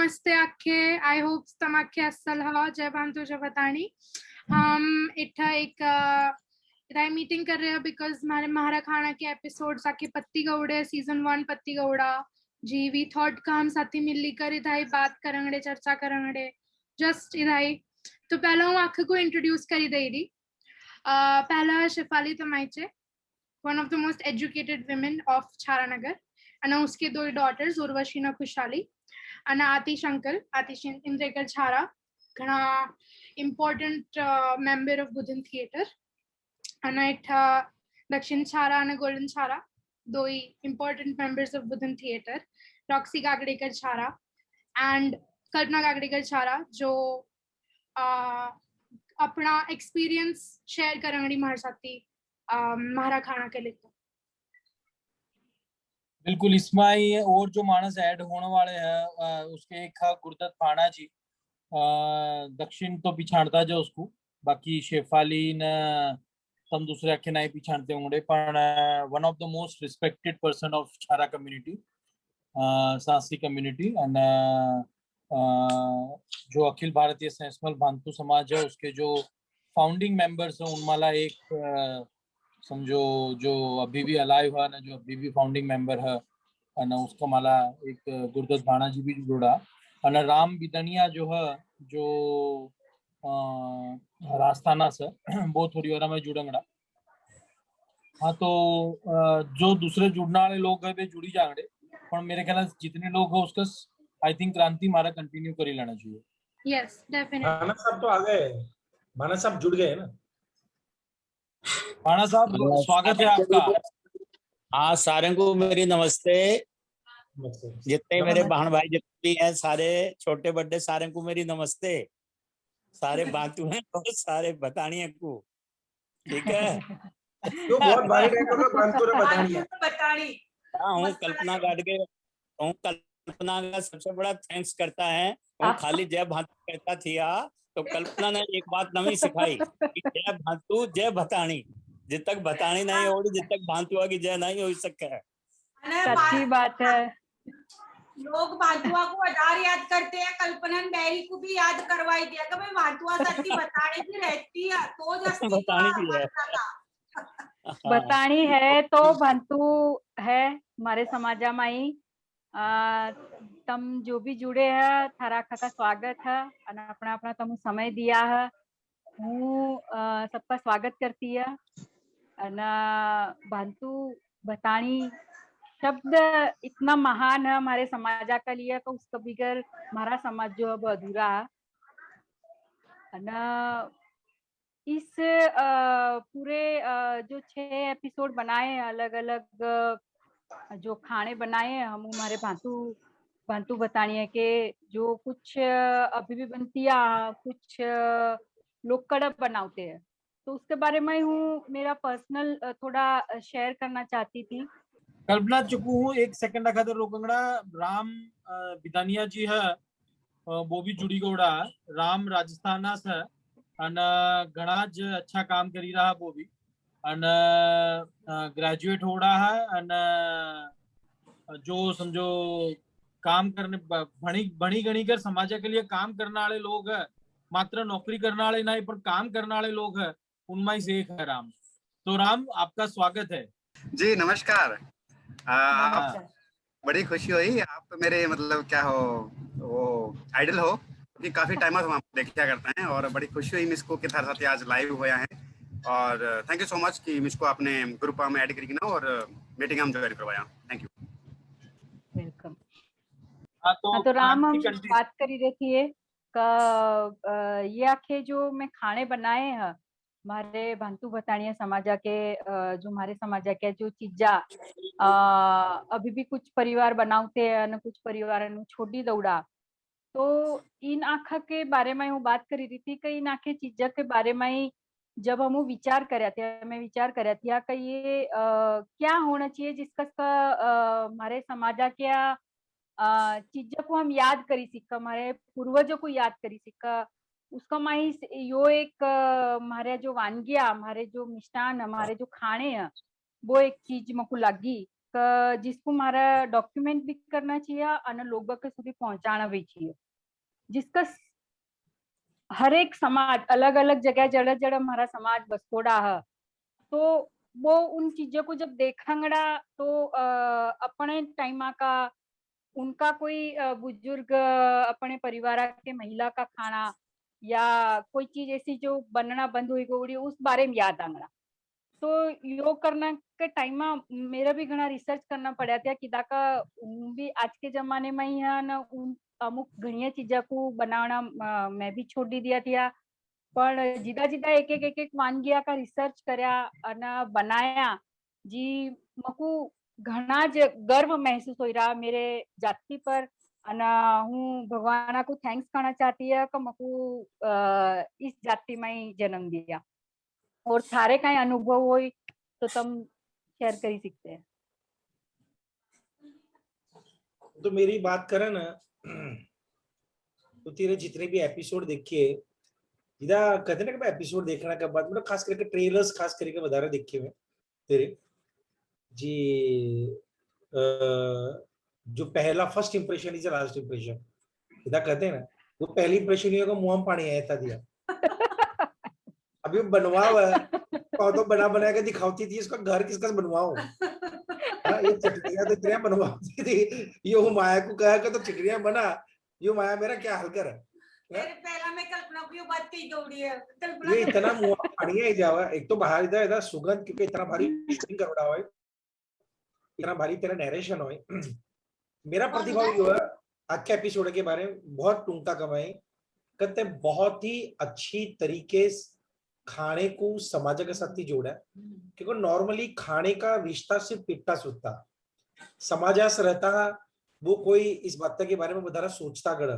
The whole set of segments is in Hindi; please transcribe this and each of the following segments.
नमस्ते आखे। आई होप तुम आखे असल हो। जय भांतु जय बतानी। हम इठा एक राय मीटिंग कर रहे हैं बिकॉज हमारे महारा खाना के एपिसोड्स आके पत्ती गौड़े सीजन 1 पत्ती गौड़ा जी वी थॉट का हम साथी मिल कर इधाई बात करेंगे, चर्चा करेंगे जस्ट इधाई। तो पहला हूँ आखे को इंट्रोड्यूस करी दे रही। पहला है Shefali Tamaiche, one of the most educated women of Chharanagar. अना उसके दो डॉटर्स उर्वशी खुशहाली अना आतिश अंकल, आतिश इंद्रेकर छारा, घना important member of Budhan theatre. अना इठा दक्षिण छारा अना गोल्डन छारा, दो ही important members of Budhan theatre. Roxy Gagdekar Chhara and कल्पना गागड़ेकर छारा जो अपना एक्सपीरियंस शेयर करेंगी हमारे साथी महारा खाना के लिए। बिल्कुल इसमें और जो मानस ऐड होने वाले हैं उसके एक गुरदत्त फाणा जी, दक्षिण तो पिछाड़ता जो उसको, बाकी शेफाली न तम दूसरे अखे नहीं पिछाड़ते होंगे, पर one of the most respected person of Chhara community, सासी कम्युनिटी एंड जो अखिल भारतीय सैंसमल भांतु समाज है उसके जो फाउंडिंग मेंबर्स हैं उनमाला एक समझो जो अभी भी अलाइव है ना, जो अभी भी फाउंडिंग मेंबर है ना, उसका माला एक गुरदत्त भाणा जी भी जुड़ा और राम बिदनिया जो है जो राजस्थाना से वो थोड़ी और में जुड़ंगड़ा। हाँ तो जो दूसरे जुड़ने वाले लोग है वे जुड़ी जाएंगे, पर मेरे ख्याल जितने लोग हैं उसका आई थिंक क्रांति मारा कंटिन्यू कर ही लेना चाहिए। Yes definitely. भाना साहब तो आ गए, भाना साहब जुड़ गए ना। भाणा साहब स्वागत है आपका। हाँ, सारे को मेरी नमस्ते। जितने मेरे बहन भाई जितने भी हैं सारे छोटे बड़े सारे को मेरी नमस्ते। सारे बातू हैं और सारे बतानिया को, ठीक है। तो बहुत भारी टाइम का बांतु रे बतानी। हाँ, हूँ कल्पना गाडगे, हूँ कल्पना का सबसे बड़ा थैंक्स करता है। वो खाली जय भांतु कहता थिया तो कल्पना ने एक बात नवी सिखाई कि जय भांतु जय भतानी। जब तक भतानी नहीं होगी, जब तक भांतुआ की जय नहीं हो सके है। सच्ची बात है। लोग भांतुआ को हजार याद करते हैं, कल्पना बैरी को भी याद करवाई दिया कि भाई भांतुआ सच्ची बतानी भी रहती है तो जस्ती बतानी भी है। बतानी है तो भांतु है हमारे समाजा माई। तम जो भी जुड़े है थारा का स्वागत है, अपना अपना तम समय दिया है। हूँ सबका स्वागत करती है। भांतु बतानी शब्द इतना महान है हमारे समाजा के लिए तो उसका बिगर हमारा समाज जो अब अधूरा है ना। इस पूरे जो 6 एपिसोड बनाए हैं, अलग अलग जो खाने बनाए हैं हम हमारे भांतु बतानिए के, जो कुछ अभी भी बनती है, कुछ लोग कड़क बनाते हैं, तो उसके बारे में हूँ मेरा पर्सनल थोड़ा शेयर करना चाहती थी। कल्पना चुकू हूँ एक सेकंड खातर रोकंगड़ा। राम बिदानिया जी है वो भी जुड़ी गौड़ा। राम राजस्थान से घना ज अच्छा काम करी रहा वो भी ग्रेजुएट हो रहा है जो समझो काम करने भणी गणी कर समाज के लिए काम करने वाले लोग है, मात्र नौकरी करने वाले नहीं पर काम करने वाले लोग है, उनमें से एक है राम। तो राम आपका स्वागत है जी। नमस्कार। आप बड़ी खुशी हुई, आप तो मेरे मतलब क्या हो वो आइडल हो कि काफी टाइम से हम देखा करते हैं और बड़ी खुशी हुई मिसको के साथ आज लाइव हुआ है और थैंक यू सो मच कि मिसको आपने ग्रुप में ऐड करके ना और मीटिंग हम ज्वाइन करवाया। Thank you. वेलकम। तो राम हम बात करी रही थी का ये आखे जो मैं खाने बनाए हैं हमारे भांतु बतानिया समाजा के, जो हमारे समाजा के जो चीजा अभी भी कुछ परिवार बनाते हैं न, कुछ परिवार छोड़ी दौड़ा। तो इन आँखा के बारे में हूँ बात करी रही थी कि इन आँखे चीजा के बारे में जब हम विचार करे थे, मैं विचार करे थी कि ये क्या होना चाहिए जिसका हमारे समाजा क्या चीजों को हम याद करी सिक्का, हमारे पूर्वजों को याद करी सिक्का, उसका माही यो एक हमारे जो वानगिया, हमारे जो मिष्टान, हमारे जो खाने हैं वो एक चीज मको लगी जिसको मारा डॉक्यूमेंट भी करना चाहिए और लोगों के સુધી પહોંચાડવા भी चाहिए, जिसका हर एक समाज अलग अलग जगह जड़ा जड़ा हमारा समाज बसोड़ा है, तो वो उन चीजों को जब देखेंगड़ा तो अपने टाइम का उनका कोई बुजुर्ग अपने परिवार के महिला का खाना या कोई चीज ऐसी जो बनना बंद हुई गई उस बारे में याद आंगड़ा। तो योग करना के टाइम में मेरा भी घना रिसर्च करना पड़ा था कि दाका भी आज के जमाने में ही है ना उन अमुक घणिया चीजा को बनाना मैं भी छोड़ दी दिया था, पर जिदा जिदा एक एक वानगिया का रिसर्च करया अना बनाया जी मकू घना ज गर्व महसूस हो रहा मेरे जाति पर। अना हूँ भगवान को थैंक्स करना चाहती है कि मकू इस जाति में ही जन्म दिया। और थारे का अनुभव हो तो तुम शेयर कर सकते हैं। तो मेरी बात करे ना, तो तेरे जितने भी एपिसोड देखे जिदा कहते ना कि एपिसोड देखने के बाद मतलब खास करके ट्रेलर्स खास करके बता देखे हुए तेरे जी जो पहला first impression is last impression जिदा कहते हैं ना, वो पहली इंप्रेशन ही होगा मुंह में पानी आया था दिया। अभी बनवा हुआ तो बना बना के दिखाती थी, इसका घर किसका बनवाओ। ये चटनियां तो इतनी बनवाती थी, ये माया को कहा कि तो चटनियां बना, ये माया मेरा क्या हाल कर पहला मैं कल्पना को बात की दौड़ी है, ये इतना मुंह पानी ही जावा। एक तो बाहर इधर सुगंध क्योंकि इतना भारी शूटिंग करवाड़ा हो, इतना भारी तेरा नरेशन हो। मेरा प्रतिभाव ये है आखे एपिसोड के बारे में बहुत टूंका कमाए कहते बहुत ही अच्छी तरीके से खाने को समाज के साथ ही जोड़ा है, क्योंकि नॉर्मली खाने का रिश्ता सिर्फ पिट्टा सुटता समाज रहता है, वो कोई इस बात के बारे में बता सोचता कर।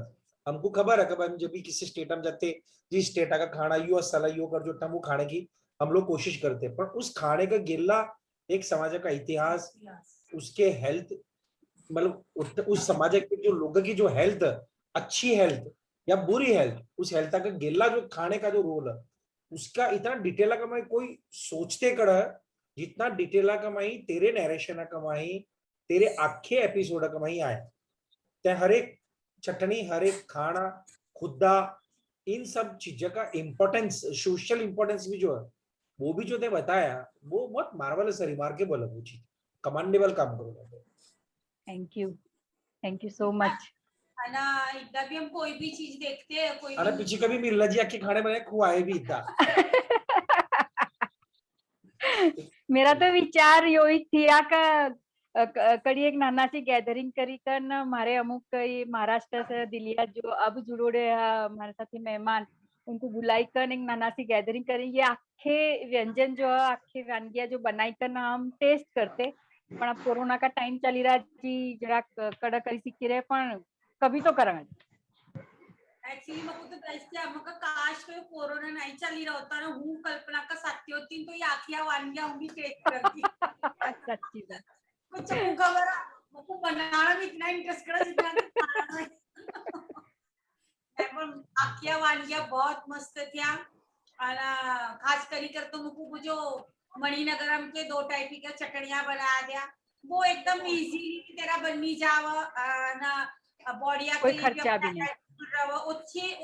हमको खबर है कि जब भी किसी स्टेट में जाते जिस स्टेट का खाना यो असला यो कर जो वो खाने की हम लोग कोशिश करते हैं, पर उस खाने का गिल्ला एक समाज का इतिहास, उसके हेल्थ मतलब उस समाज के जो लोगों की जो हेल्थ अच्छी हेल्थ या बुरी हेल्थ, उस हेल्थ का गिल्ला जो खाने का जो रोल है उसका इतना डिटेल कमाई कोई सोचते कर जितना डिटेल कमाई तेरे नरेशन कमाई तेरे आखे एपिसोड कमाई आए ते हर एक चटनी हर एक खाना खुदा इन सब चीजों का इम्पोर्टेंस सोशल इम्पोर्टेंस भी जो है वो भी जो ते बताया वो बहुत मार्वलस रिमार्केबल है, वो चीज कमांडेबल काम करो। Thank you so much. है ना, इतना भी हम कोई भी चीज देखते हैं कोई अरे पीछे कभी मिर्ला जी आके खाने बनाए खुआए भी इतना मेरा तो विचार यो ही थी कड़ी एक नाना सी गैदरिंग करी कर न मारे अमुक कई महाराष्ट्र से दिलिया जो अब जुड़ोड़े हमारे साथी मेहमान उनको बुलाई कर एक नाना सी गैदरिंग करी, ये आखे व्यंजन जो है आखे वानगिया जो बनाई कर ना हम टेस्ट करते, पण अब कोरोना का टाइम चली रहा जी जरा कड़ा करी सीखी रहे पण कभी तो करेंगे। एक्चुअली मको तो बेस्ट है मका काश कोई कोरोना नहीं चली रहा होता ना, हूँ कल्पना का साथी होती तो ये आखिया वानगिया हूँ भी टेस्ट करती। सच्ची बात कुछ खबर मको बनाना भी इतना इंटरेस्ट करा जितना कि खाना में। पर आखिया वानगिया बहुत मस्त थी और खास करी कर तो मको जो मणिनगरम के 2 टाइप की चटनियां बना दिया वो एकदम इजीली तेरा बनी जावा ना बॉडिया कोई खर्चा भी नहीं,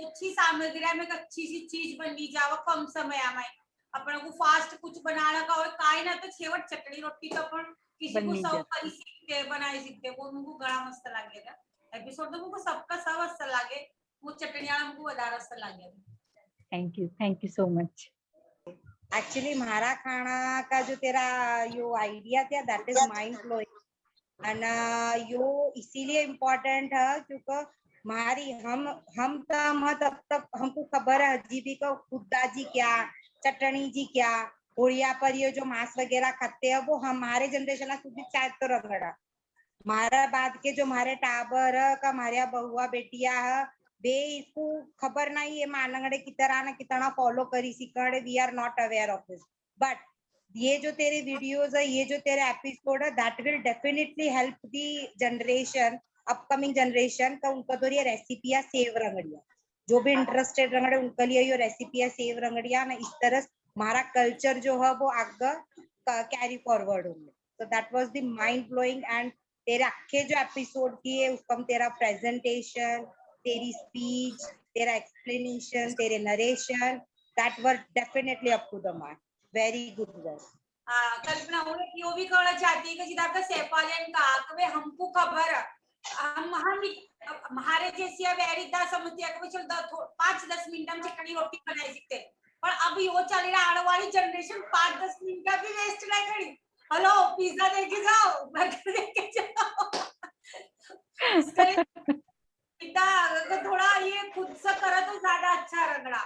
अच्छी सामग्री में अच्छी सी चीज बनी जावा कम समय में अपन को फास्ट कुछ बनाना का और काई ना तो छेवट चटनी रोटी तो अपन किसी को सर्व कर सकते बना सकते, वो मुझको बड़ा मस्त लगेगा एपिसोड, तो मुझको सबका सब अच्छा लगे, वो चटनियां मुझको ज्यादा अच्छा लगेगा। Thank you so much. Actually हमारा खाना का जो तेरा यो आइडिया था that is mind blowing and यो इसीलिए इम्पोर्टेंट है क्योंकि हमारी हम तब तक हमको खबर है जीबी का खुदा जी क्या चटनी जी क्या होड़िया पर ये जो मांस वगैरह खाते हैं वो हमारे जनरेशन सुधी शायद तो रगड़ा हमारा बाद के जो हमारे टाबर का हमारे बहुआ बेटिया है बे इसको खबर नहीं है मानगड़े की तरह ना कितना फॉलो करी सिकड़े we are not aware of this, but ये जो तेरे वीडियोस है ये जो तेरे एपिसोड है that will definitely help the generation upcoming generation का उनका तो ये रेसिपियां सेव रंगड़िया जो भी इंटरेस्टेड रंगड़े उनके लिए ये रेसिपियां सेव रंगड़िया ना इस तरह हमारा कल्चर जो है वो आगे कैरी फॉरवर्ड होंगे। So that was the mind blowing. And तेरे अक्खे जो एपिसोड किए उसको हम तेरा प्रेजेंटेशन, तेरी स्पीच, तेरा एक्सप्लेनेशन, तेरे narration, that were definitely up to the mark. Very good work. कल्पना यो भी कहना चाहती है कि जिधर का सेफालियन का कि हमको खबर हम हमारे जैसी वेरिदा समझती है कि चल 5-10 मिनट में चटनी रोटी बनाई सकते, पर अब यो चल रहा आने वाली जनरेशन 5-10 मिनट का भी वेस्ट नहीं करी। हेलो पिज्जा देके जाओ, बर्गर देके जाओ। अगर थोड़ा ये खुद से करे तो ज्यादा अच्छा रगड़ा।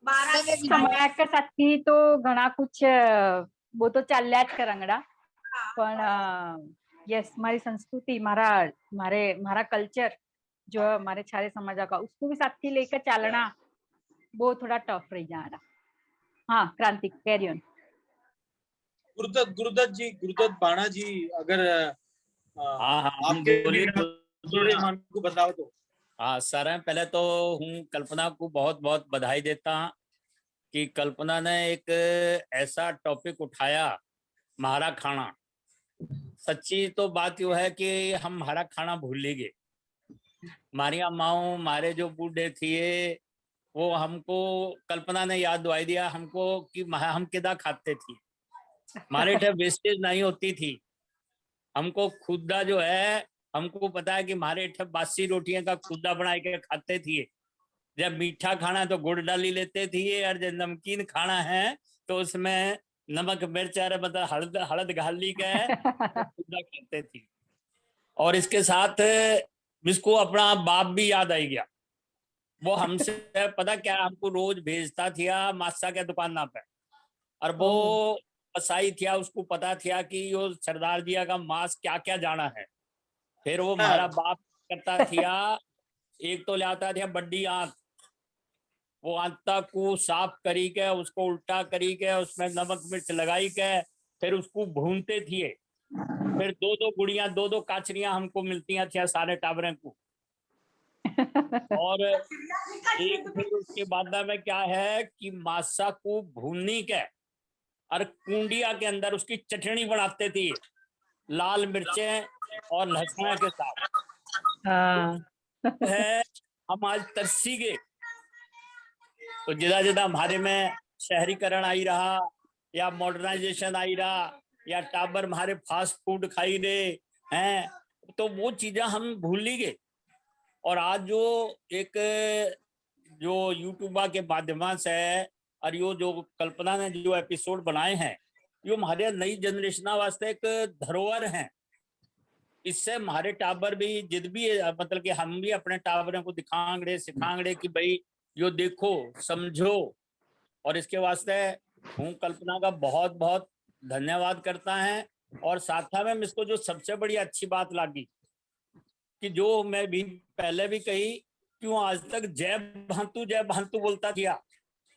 समाज साथी तो घना कुछ वो तो चाल्याच करंगड़ा, पण यस हमारी संस्कृति, मारा कल्चर जो हमारे छारे समाज का उसको भी साथ ही लेकर चलना वो थोड़ा टफ रह जा रहा। हाँ क्रांति कैरी ऑन। गुरुदत्त बाणा जी अगर आपके थोड़े मन को बताओ तो। हाँ सर, पहले तो हूँ कल्पना को बहुत बहुत बधाई देता कि कल्पना ने एक ऐसा टॉपिक उठाया हमारा खाना। सच्ची तो बात यो है कि हम हमारा खाना भूल ही गए। हमारी अम्माओं, हमारे जो बूढ़े थे वो हमको, कल्पना ने याद दिलाई दिया हमको कि हम किदा खाते थे। हमारे ठे वेस्टेज नहीं होती थी। हमको खुदा जो है, हमको पता है कि हमारे ठे बासी रोटियां का खुदा बना के खाते थे। जब मीठा खाना तो गुड़ डाली लेते थे, और जब नमकीन खाना है तो उसमें नमक मिर्च मतलब हल्द घाली के खुदा खाते थे। और इसके साथ इसको अपना बाप भी याद आई गया। वो हमसे पता क्या हमको रोज भेजता था मासा के दुकान पे, और वो कसाई था, उसको पता था कि यो सरदार जी का मांस क्या क्या जाना है। फिर वो हमारा बाप करता था, एक तो लाता था बड्डी आंख, वो आंता को साफ करी के उसको उल्टा करी के उसमें नमक मिर्च लगाई के फिर उसको भूनते थे। फिर 2-2 गुड़ियां 2-2 काचरियां हमको मिलती थी सारे टाबरे को। और एक फिर उसके बाद में क्या है कि मासा को भूननी के और कुंडिया के अंदर उसकी चटनी बनाते थे लाल मिर्चें और लहसुन के साथ। है हम आज तरसी गए। तो जिदा जिदा हमारे में शहरीकरण आई रहा या मॉडर्नाइजेशन आई रहा या टाबर हमारे फास्ट फूड खाई रहे हैं, तो वो चीजें हम भूल ही गए। और आज जो एक जो यूट्यूबर के माध्यम से और यो जो कल्पना ने जो एपिसोड बनाए हैं, यो हमारे नई जनरेशन वास्ते एक धरोहर है। इससे हमारे टाबर भी जिद भी मतलब कि हम भी अपने टाबरों को दिखाएंगे सिखाएंगे कि भाई यो देखो समझो। और इसके वास्ते हूँ कल्पना का बहुत बहुत धन्यवाद करता है। और साथ में इसको जो सबसे बड़ी अच्छी बात लगी कि जो मैं भी पहले भी कही क्यों आज तक जय भांतु बोलता था,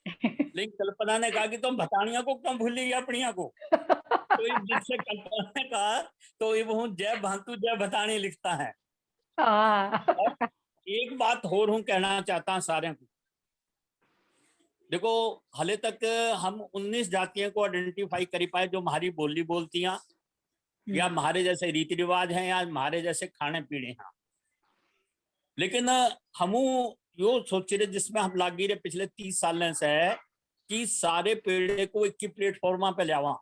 लेकिन कल्पना ने कहा कि तुम भतानिया को क्यों भूल गई अपनिया को। तो जिससे कल्पना ने कहा तो ये वो जय भांतु जय भतानी लिखता है। और एक बात और हूँ कहना चाहता हूँ सारे को, देखो हाले तक हम 19 जातियों को आइडेंटिफाई कर पाए जो हमारी बोली बोलती हैं या हमारे जैसे रीति रिवाज हैं या हमारे जैसे खाने पीने हैं। लेकिन हम यो सोच रहे जिसमें हम लागी रहे पिछले 30 साल से है कि सारे पेड़े को एक ही प्लेटफॉर्मा पे लावा।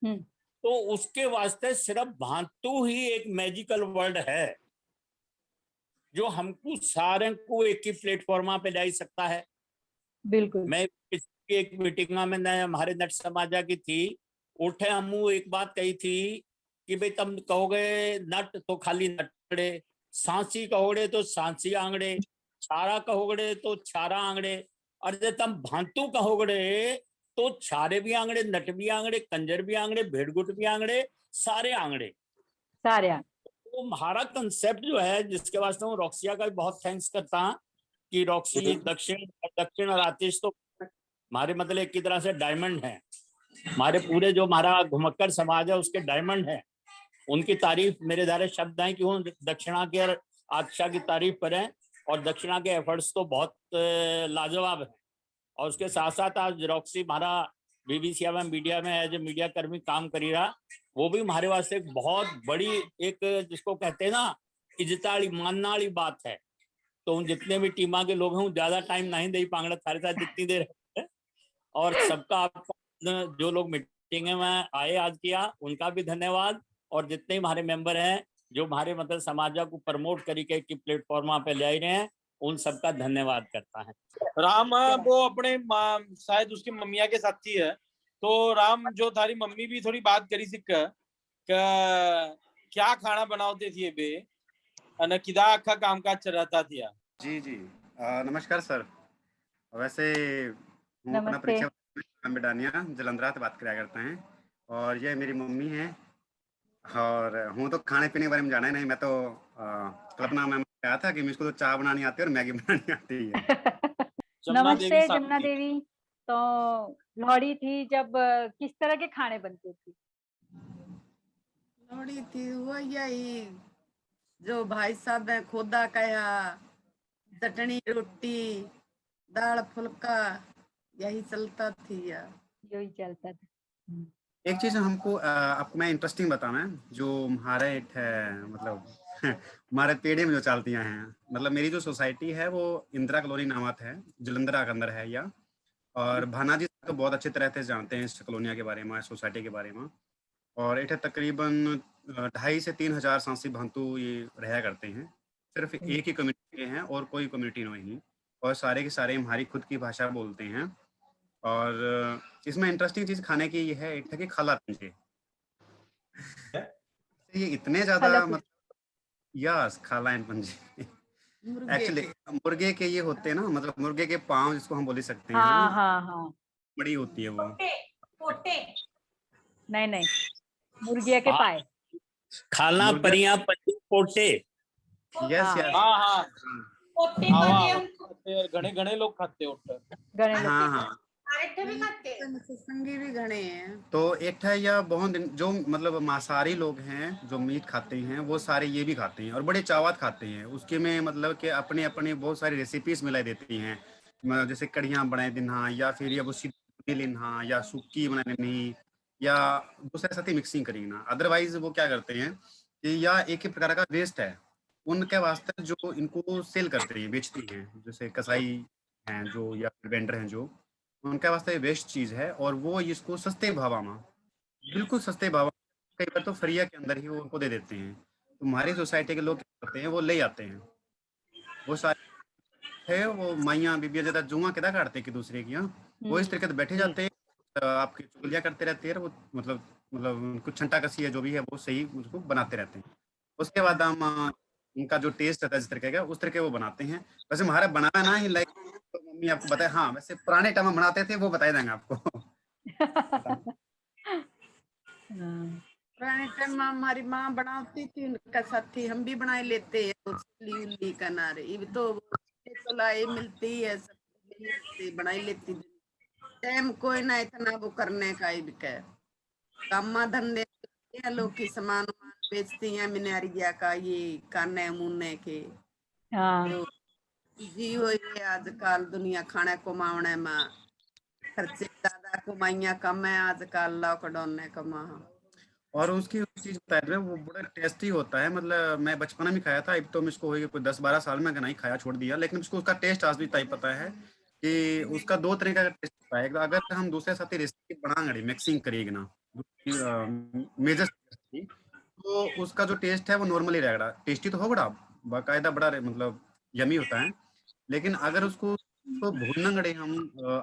तो उसके वास्ते सिर्फ भांतु ही एक मैजिकल वर्ड है जो हमको सारे को एक ही प्लेटफॉर्मा पे ला सकता है। बिल्कुल। मैं एक मीटिंग में हमारे नट समाजा की थी, उठे हम एक बात कही थी कि भाई तुम कहोगे नट तो खाली नटड़े, सांसी कहोगे तो सांसी आंगड़े, छारा कहोगे तो छारा आंगड़े, और जब तुम भांतु कहोगे तो छारे भी आंगड़े, नट भी आंगड़े, कंजर भी आंगड़े, भेड़गुट भी आंगड़े, सारे आंगड़े सारे। तो हमारा कंसेप्ट जो है जिसके वास्ते मैं रॉक्सिया का भी बहुत थैंक्स करता हूँ कि रॉक्सी दक्षिण और आतिश तो हमारे मतलब एक की तरह से डायमंड है। हमारे पूरे जो हमारा घुमक्कर समाज है उसके डायमंड है। उनकी तारीफ मेरे धारे शब्द हैं कि वो दक्षिणा के और आतिशा की तारीफ करें। और दक्षिणा के एफर्ट्स तो बहुत लाजवाब है। और उसके साथ साथ आज रॉक्सी हमारा BBC में मीडिया में एज ए मीडिया कर्मी काम करी रहा, वो भी हमारे वास्ते एक बहुत बड़ी एक जिसको कहते हैं ना इज्जत वाली मानना वाली बात है। तो उन जितने भी टीमा के लोग हैं ज्यादा टाइम नहीं दे पाएंगे सारे साथ जितनी देर है। और सबका आपका जो लोग मीटिंग में आए आज किया उनका भी धन्यवाद, और जितने हमारे मेंबर हैं जो हमारे मतलब समाज को प्रमोट करके की प्लेटफॉर्म पे ले रहे हैं उन सबका धन्यवाद करता है। राम वो अपने शायद उसकी मम्मिया के साथी है, तो राम जो थारी मम्मी भी थोड़ी बात करी सिक क्या खाना बनाते थे बे अन किदा अखा कामकाज चल रहा था। जी जी नमस्कार सर। वैसे हूँ अपना परिचय बिडानिया जलंधर से बात करा करते हैं, और ये मेरी मम्मी है। और हूँ तो खाने पीने के बारे में जाना ही नहीं, मैं तो कल्पना में कहा था कि मुझको तो चाय बनानी आती है और मैगी बनानी आती है। नमस्ते जमुना देवी। तो लोहड़ी थी जब किस तरह के खाने बनते थे? लोहड़ी थी वो यही जो भाई साहब ने खोदा कहा, चटनी रोटी दाल फुल्का यही चलता थी यार, यही चलता था। एक चीज हमको आपको मैं इंटरेस्टिंग बताना है जो हमारे मतलब हमारे पेड़े में जो चलतियां हैं। मतलब मेरी जो सोसाइटी है वो इंदिरा कॉलोनी नामत है, जलंधर के अंदर है या। और भाना जी तो बहुत अच्छी तरह से जानते हैं इस कॉलोनिया के बारे में, सोसाइटी के बारे में। और इधर तकरीबन 2,500 से 3,000 सांसी भांतु ये रहा करते हैं, सिर्फ एक ही कम्युनिटी के हैं और कोई कम्युनिटी नहीं, और सारे के सारे हमारी खुद की भाषा बोलते हैं। और इसमें इंटरेस्टिंग चीज खाने की ये है एक कि खाला पंजे ये इतने ज्यादा मतलब यस खाला एंड पंजे एक्चुअली मुर्गे के ये होते हैं ना, मतलब मुर्गे के पाँव जिसको हम बोल सकते हैं। हाँ हाँ हाँ बड़ी होती है वो पोटे नहीं मुर्गिया के पाए खाला परिया पंजे पोटे। यस यस हाँ हाँ पोटे घने घने लोग खाते हैं। हाँ हाँ भी खाते संगी भी घने हैं। तो एक है या बहुत जो मतलब मांसाहारी लोग हैं जो मीट खाते हैं वो सारे ये भी खाते हैं और बड़े चावत खाते हैं। उसके में मतलब कि अपने अपने बहुत सारी रेसिपीज मिलाई देती हैं, जैसे कड़ियाँ बनाए दिन्हा या फिर या वो सीधी लेना या सुक्की बनाए देनी या दूसरे साथ ही मिक्सिंग करी ना। अदरवाइज वो क्या करते हैं कि या एक ही प्रकार का वेस्ट है उनके वास्ते जो इनको सेल करते हैं बेचती हैं, जैसे कसाई हैं जो या वेंडर हैं जो उनके वास्ते वेस्ट चीज है, और वो इसको सस्ते भाव में बिल्कुल सस्ते भाव कई बार तो फ्रिया के अंदर ही वो उनको दे देते हैं। तो हमारी सोसाइटी के लोग क्या करते हैं वो ले आते हैं, वो सारे है वो माइया बीबिया ज्यादा जुआ किदा काटते कि दूसरे की वो इस तरीके से बैठे जाते हैं, आपकी चुगलियाँ करते रहते हैं, वो मतलब कुछ छंटा कसी है जो भी है वो सही उसको बनाते रहते हैं। उसके बाद हम उनका जो टेस्ट रहता है जिस तरीके का उस तरीके वो बनाते हैं। वैसे हमारा बनाना ना ही लाइक तो मम्मी आपको बताए, हाँ वैसे पुराने टाइम में बनाते थे वो बताए देंगे आपको। पुराने टाइम में हमारी माँ बनाती थी उनका साथी हम भी बनाए लेते हैं उल्ली का नारे ये तो चलाई मिलती है सब बनाई लेती थी। टाइम कोई ना इतना वो करने का ही कामा धंधे लोग की सामान बेचती हैं मिनारिया का ये काने मुन्ने के। तो जी हो ये आजकल दुनिया खाने कमाने में खर्चे ज्यादा कमाइया कम है आजकल लॉकडाउन ने कमा। और उसकी चीज बता रहे वो बड़ा टेस्टी होता है। मतलब मैं बचपन में खाया था, अब तो मुझको हो गया कोई 10-12 साल में नहीं खाया छोड़ दिया, लेकिन उसको उसका टेस्ट आज भी तय पता है कि उसका 2 तरीके का टेस्ट होता है। अगर हम दूसरे साथ रेसिपी बनाएंगे मिक्सिंग करेगी ना मेजर तो उसका जो टेस्ट है वो नॉर्मली रहेगा, टेस्टी तो होगा बाकायदा बड़ा मतलब यमी होता है। लेकिन अगर उसको तो भूनना गड़े हम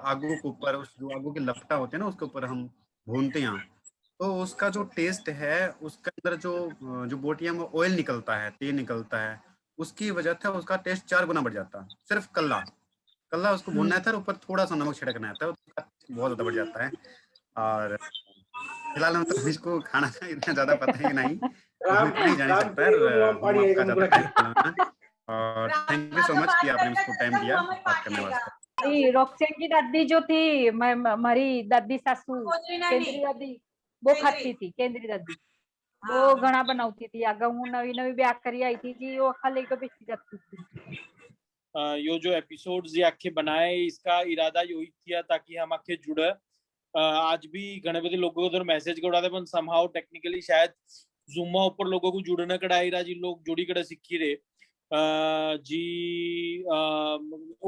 आगू के ऊपर उस जो आगू के लपटा होते हैं ना उसके ऊपर हम भूनते हैं तो उसका जो टेस्ट है उसके अंदर जो बोटियां में ऑयल निकलता है तेल निकलता है उसकी वजह से उसका टेस्ट 4 गुना बढ़ जाता है। सिर्फ कल्ला उसको भूनना था और ऊपर थोड़ा सा नमक छिड़कना था, उसका बहुत ज्यादा बढ़ जाता है। और फिलहाल मतलब इसको खाना का इतना ज्यादा पता ही नहीं, नहीं जान सकता है। और थैंक यू सो मच कि आपने मुझको टाइम दिया बात करने वास्ते। रॉक्सन की दादी जो थी हमारी दादी सासू केंद्रीय दादी वो खाती थी, केंद्रीय दादी वो घना बनाती थी। आगे हूँ नवी नवी ब्याह करी आई थी जी वो खा लेकर बेची जाती थी। यो जो एपिसोड्स ये आखे बनाए इसका इरादा यही किया ताकि हम आखे जुड़े आज भी घणे बधे लोगों को मैसेज करा पण समहाउ टेक्निकली शायद ઝૂમમાં ઉપર લોકો को જોડને કડાઈ રાજી लोग जोड़ी कड़ा सीखी रे जी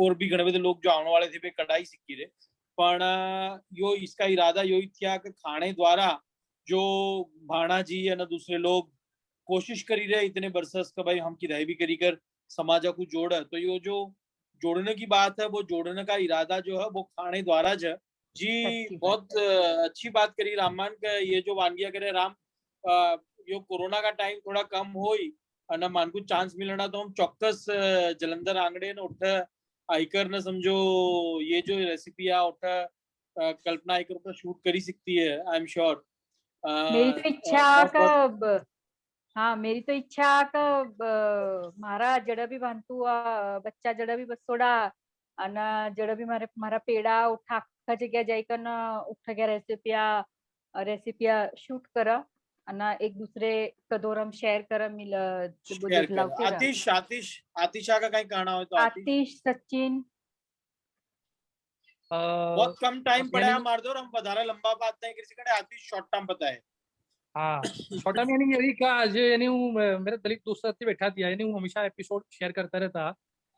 और भी घणे बधे लोग जो आने वाले थे पे कड़ाई सीखी रे पण यो इसका इरादा यो थया कि खाने द्वारा जो भाणा जी और दूसरे लोग कोशिश करी रहे इतने बरसस का भाई हम किराए भी करी कर समाज को जोड़, तो यो जो जोड़ने की बात है वो जोड़ने का इरादा जो है वो खाने द्वारा ज जी बहुत अच्छी बात करी राममान का। ये जो वानगिया करे राम यो कोरोना का टाइम थोड़ा कम होई અને માનકુ ચાન્સ મિલણા તો हम ચોક્કસ જલંધર આંગણે ને ઉઠ આઈકર ने समझो ये जो रेसिपी आ उठ कल्पना आईकर पर शूट करी सकती है आई एम श्योर। मेरी तो इच्छा कब हाँ मेरी तो इच्छा कब मारा जड़ा भी बांधू बच्चा जड़ा भी बसोड़ा अन जड़ा भी मारे मारा पेड़ा उठा जगह जाकर न उठ गया रेसिपिया शूट करा अना एक दूसरे कदोरम शेयर कर मिल आतिश आतिश आतिशा का कहीं कहना हो तो आतिश सचिन बहुत कम टाइम पड़ा है मार दो हम बधारा लंबा बात नहीं किसी कड़े आतिश शॉर्ट टर्म पता है। हाँ शॉर्ट टर्म यानी यही का आज यानी हूँ मेरे दलित दोस्त साथ बैठा दिया यानी हूँ हमेशा एपिसोड शेयर करता रहता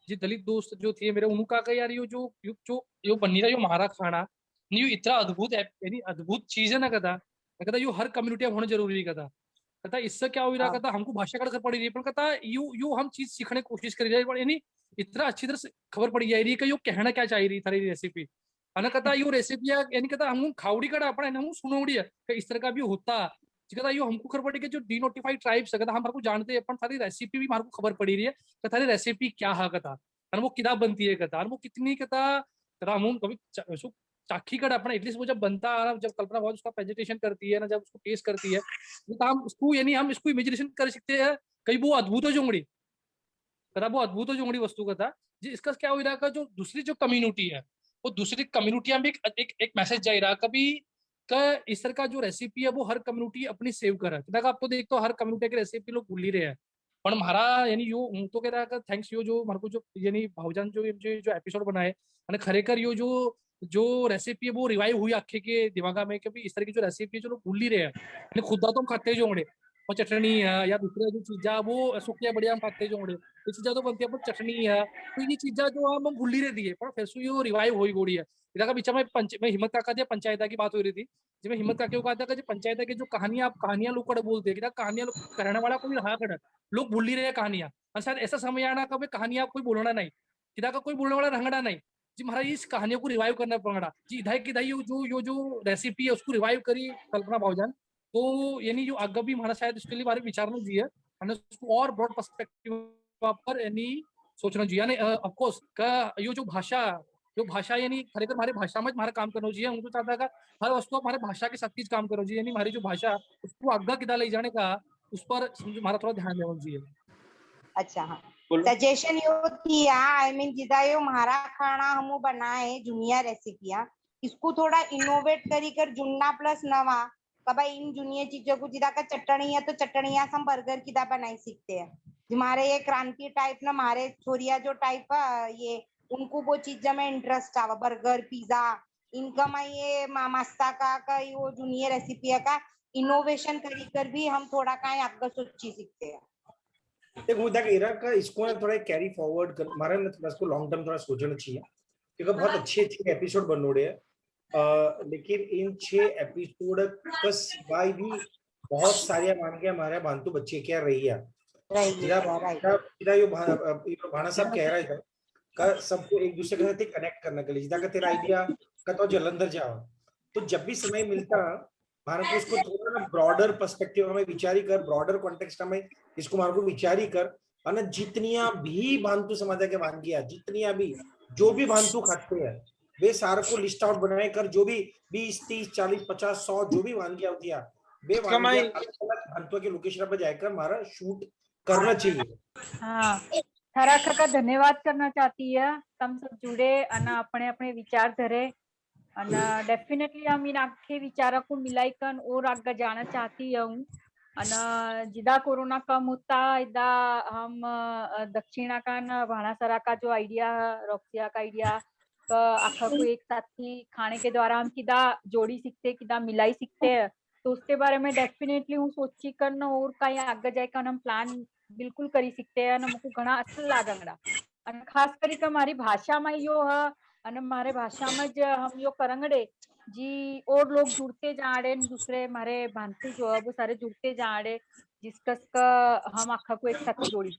जी दलित दोस्त जो थे मेरे उनका का यार यो बनी रहा यो हमारा खाना नहीं इतना अद्भुत है यानी अद्भुत चीज है ना कहता यो हर कम्युनिटी होना जरूरी कहता इससे क्या हो रहा कहता हमको भाषा का पड़ी रही है कहता यू हम चीज सीखने की कोशिश कर रही है यानी इतना अच्छी तरह से खबर पड़ी जा रही है कि यो कहना क्या चाह रही थारी रेसिपी અને कहता यो रेसिपी यानी कहता हम खावड़ी कड़ा अपना हम सुनोड़ी है कि इस तरह का भी होता कहता यो हमको खबर पड़ी कि जो डिनोटिफाइड ट्राइब्स है कहता हम को जानते हैं थारी रेसिपी भी हमारे को खबर पड़ी रही है कि थारी रेसिपी क्या है कहता और वो किदा बनती है कहता वो कितनी कहता हम कभी चाखी कड़ा अपना एटलीस्ट वो जब बनता है जब कल्पना बहुत उसका प्रेजेंटेशन करती है ना जब उसको टेस्ट करती है तो हम उसको यानी हम इसको इमेजिनेशन कर सकते हैं कहीं वो अद्भुत हो जोंगड़ी कहता वो अद्भुत हो जोंगड़ी वस्तु कहता जी इसका क्या हो रहा है जो दूसरी जो कम्युनिटी है वो दूसरी कम्युनिटी में एक मैसेज जा रहा कभी इस तरह का जो रेसिपी है वो हर कम्युनिटी अपनी सेव करे आपको देख तो हर कम्युनिटी की रेसिपी लोग भूल ही रहे हैं पण मारा यानी यो हूँ तो कह रहा थैंक्स यो जो मारे को जो यानी भावजान जो एपिसोड बनाए અને खरेखर यो जो रेसिपी है वो रिवाइव हुई आखे के दिमागा में कि इस तरह की जो रेसिपी है जो लोग भूल ही रहे हैं खुदा तो हम खाते जो होंगे और चटनी है या दूसरे जो चीजा वो सुखिया बढ़िया हम खाते जो होंगे ये चीजा तो बनती है पर चटनी है तो ये चीजा जो हम भूल ही रहती है पर फिर से यो रिवाइव हो गोड़ी है इधर बीच में हिम्मत काका दिया पंचायत की बात हो रही थी जिसमें हिम्मत काके कहा था कि पंचायत के जो कहानियां लोग कड़े बोलते हैं कहानियां लोग कहने वाला कोई रहा कड़ लोग भूल ही रहे कहानियां और शायद ऐसा समय आना कभी कहानियां कोई बोलना नहीं किदा का कोई बोलने वाला रंगड़ा नहीं जी महाराज इस कहानियों को रिवाइव करना पड़ा जी इधाई किधाई जो रेसिपी है उसको रिवाइव करी कल्पना भावजान तो यानी जो आगे भी हमारा शायद इसके लिए बारे विचारना चाहिए और उसको और ब्रॉड पर्सपेक्टिव पर यानी सोचना चाहिए यानी ऑफ कोर्स का यो जो भाषा यानी खरेखर हमारी भाषा में हमारा काम करना चाहिए उनको चाहता है हर वस्तु हमारे भाषा के साथ काम करना चाहिए यानी हमारी जो भाषा उसको आगे किदा ले जाने का उस पर हमारा थोड़ा ध्यान देना चाहिए। अच्छा हाँ सजेशन यो थी आई मीन जिदा यो हमारा खाना हम बनाए जूनियर रेसिपियां इसको थोड़ा इनोवेट करी कर जुन्ना प्लस नवा भाई इन जूनियर चीजों को जिदा का चटनी है तो चटनिया हम बर्गर किदा बनाई सीखते हैं हमारे ये क्रांति टाइप ना हमारे छोरिया जो टाइप ये उनको वो चीज में इंटरेस्ट आवा बर्गर पिज्जा इनका में ये मास्ता का वो जूनियर रेसिपी का इनोवेशन करी कर भी हम थोड़ा का आगे सोची सीखते हैं। एक मुद्दा कह रहा का इसको थोड़ा कैरी फॉरवर्ड कर हमारा ना थोड़ा इसको लॉन्ग टर्म थोड़ा सोचना चाहिए क्योंकि बहुत अच्छे एपिसोड बनोड़े हैं लेकिन इन 6 एपिसोड का सिवाय भी बहुत सारे मान के हमारे बांतु बच्चे क्या रही है भाना साहब कह रहा है का सबको एक दूसरे के साथ कनेक्ट करने के लिए जिदा का तेरा आइडिया का तो जलंधर जाओ तो जब भी समय मिलता भारत को उसको थोड़ा ना ब्रॉडर पर्सपेक्टिव में विचारी कर ब्रॉडर कॉन्टेक्स्ट में इसको हमारे को विचारी कर और जितनिया भी भांतु समाज के वानगिया जितनिया भी जो भी भांतु खाते हैं वे सारे को लिस्ट आउट बनाए कर जो भी 20 30 40 50 100 जो भी वानगिया होती है वे वानगिया अलग भांतु के लोकेशन पर जाकर हमारा शूट करना चाहिए। हाँ खरा का धन्यवाद करना चाहती है तम सब जुड़े अना अपने अपने विचार धरे अना डेफिनेटली हम इन आखे विचारों को मिलाइकन और आगे जाना चाहती हूँ अना जिदा कोरोना कम होता इदा हम दक्षिणा का भाणासरा का जो आइडिया रॉक्सिया का आइडिया आखा को एक साथ थी खाने के द्वारा हम किदा जोड़ी सकते किदा मिलाई सकते हैं, तो उसके बारे में डेफिनेटली हूँ सोची कर और कहीं आगे जाकर हम प्लान बिल्कुल करी सकते हैं। मुझे घना अच्छा लागंगड़ा અને ખાસ કરી કે મારી ભાષામાં यो है અને मारे भाषा में ज हम यो करंगड़े जी और लोग जुड़ते जा रहे दूसरे मारे भांतु जो है वो सारे जुड़ते जा रहे जिसका हम आखा को एक साथ जोड़ी